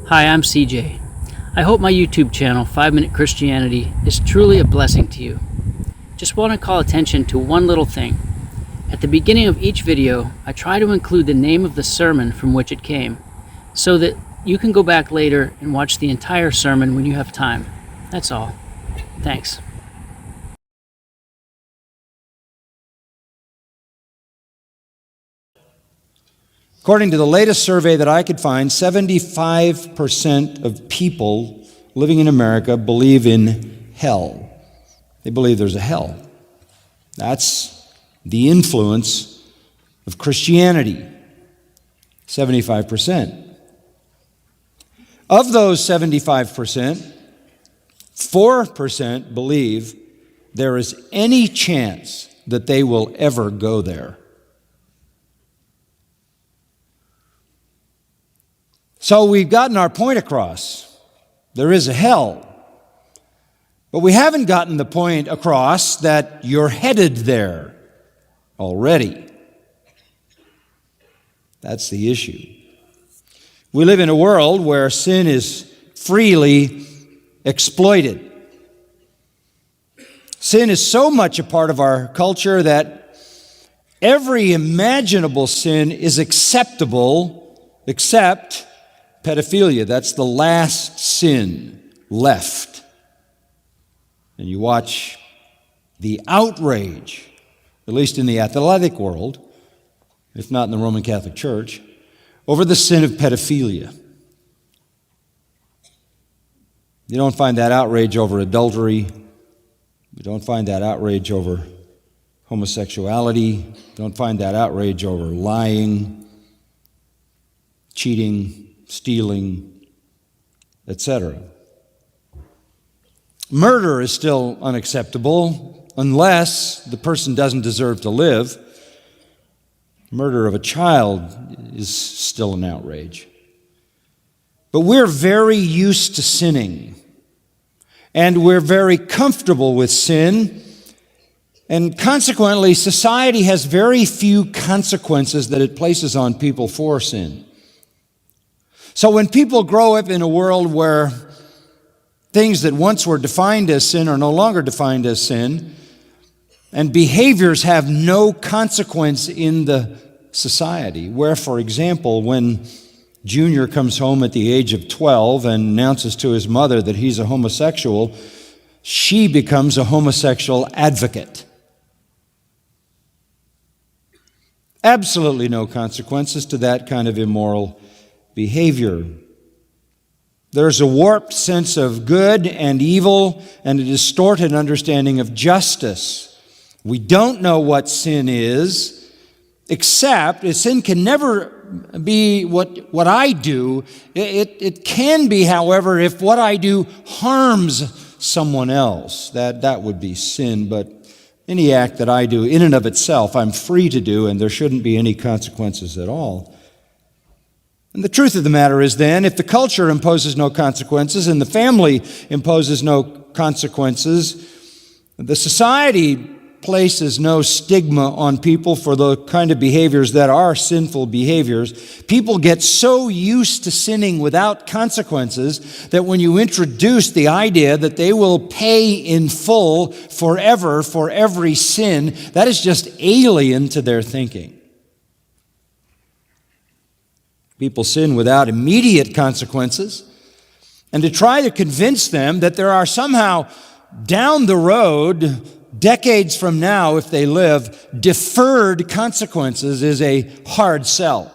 Hi, I'm CJ. I hope my YouTube channel, 5 Minute Christianity, is truly a blessing to you. Just want to call attention to one little thing. At the beginning of each video, I try to include the name of the sermon from which it came, so that you can go back later and watch the entire sermon when you have time. That's all. Thanks. According to the latest survey that I could find, 75% of people living in America believe in hell. They believe there's a hell. That's the influence of Christianity. 75%. Of those 75%, 4% believe there is any chance that they will ever go there. So we've gotten our point across. There is a hell. But we haven't gotten the point across that you're headed there already. That's the issue. We live in a world where sin is freely exploited. Sin is so much a part of our culture that every imaginable sin is acceptable except pedophilia. That's the last sin left. And you watch the outrage, at least in the athletic world, if not in the Roman Catholic Church, over the sin of pedophilia. You don't find that outrage over adultery. You don't find that outrage over homosexuality. You don't find that outrage over lying, cheating, stealing, etc. Murder is still unacceptable unless the person doesn't deserve to live. Murder of a child is still an outrage. But we're very used to sinning, and we're very comfortable with sin, and consequently, society has very few consequences that it places on people for sin. So when people grow up in a world where things that once were defined as sin are no longer defined as sin, and behaviors have no consequence in the society, where, for example, when Junior comes home at the age of 12 and announces to his mother that he's a homosexual, she becomes a homosexual advocate. Absolutely no consequences to that kind of immoral behavior. There's a warped sense of good and evil and a distorted understanding of justice. We don't know what sin is, except sin can never be what I do. It can be, however, if what I do harms someone else. That would be sin, but any act that I do in and of itself, I'm free to do, and there shouldn't be any consequences at all. And the truth of the matter is then, if the culture imposes no consequences and the family imposes no consequences, the society places no stigma on people for the kind of behaviors that are sinful behaviors. People get so used to sinning without consequences that when you introduce the idea that they will pay in full forever for every sin, that is just alien to their thinking. People sin without immediate consequences, and to try to convince them that there are somehow down the road, decades from now, if they live, deferred consequences is a hard sell.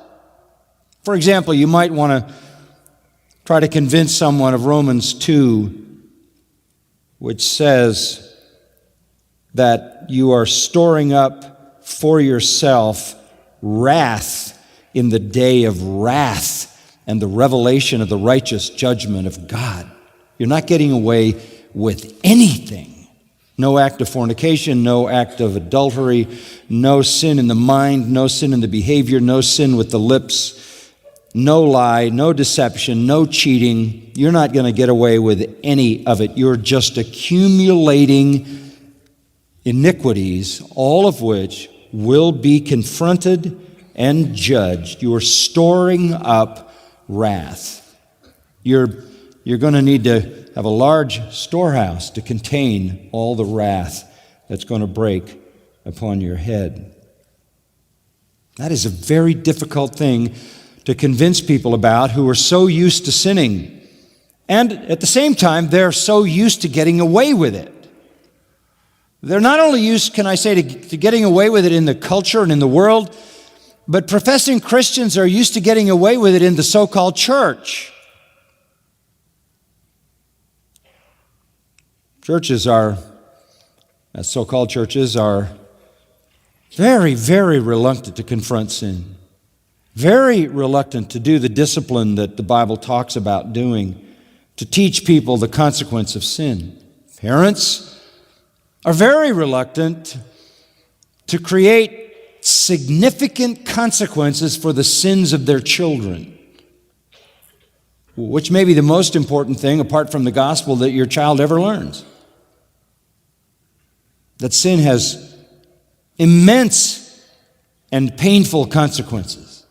For example, you might want to try to convince someone of Romans 2, which says that you are storing up for yourself wrath in the day of wrath and the revelation of the righteous judgment of God. You're not getting away with anything. No act of fornication, no act of adultery, no sin in the mind, no sin in the behavior, no sin with the lips, no lie, no deception, no cheating. You're not going to get away with any of it. You're just accumulating iniquities, all of which will be confronted and judged. You are storing up wrath. you're going to need to have a large storehouse to contain all the wrath that's going to break upon your head. That is a very difficult thing to convince people about who are so used to sinning. And at the same time, they're so used to getting away with it. They're not only used, can I say, to getting away with it in the culture and in the world, but professing Christians are used to getting away with it in the so-called church. So-called churches are very, very reluctant to confront sin. Very reluctant to do the discipline that the Bible talks about doing, to teach people the consequence of sin. Parents are very reluctant to create significant consequences for the sins of their children, which may be the most important thing, apart from the gospel, that your child ever learns. That sin has immense and painful consequences.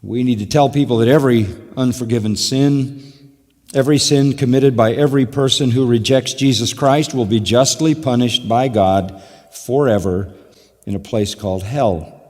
We need to tell people that every unforgiven sin, every sin committed by every person who rejects Jesus Christ will be justly punished by God forever in a place called hell.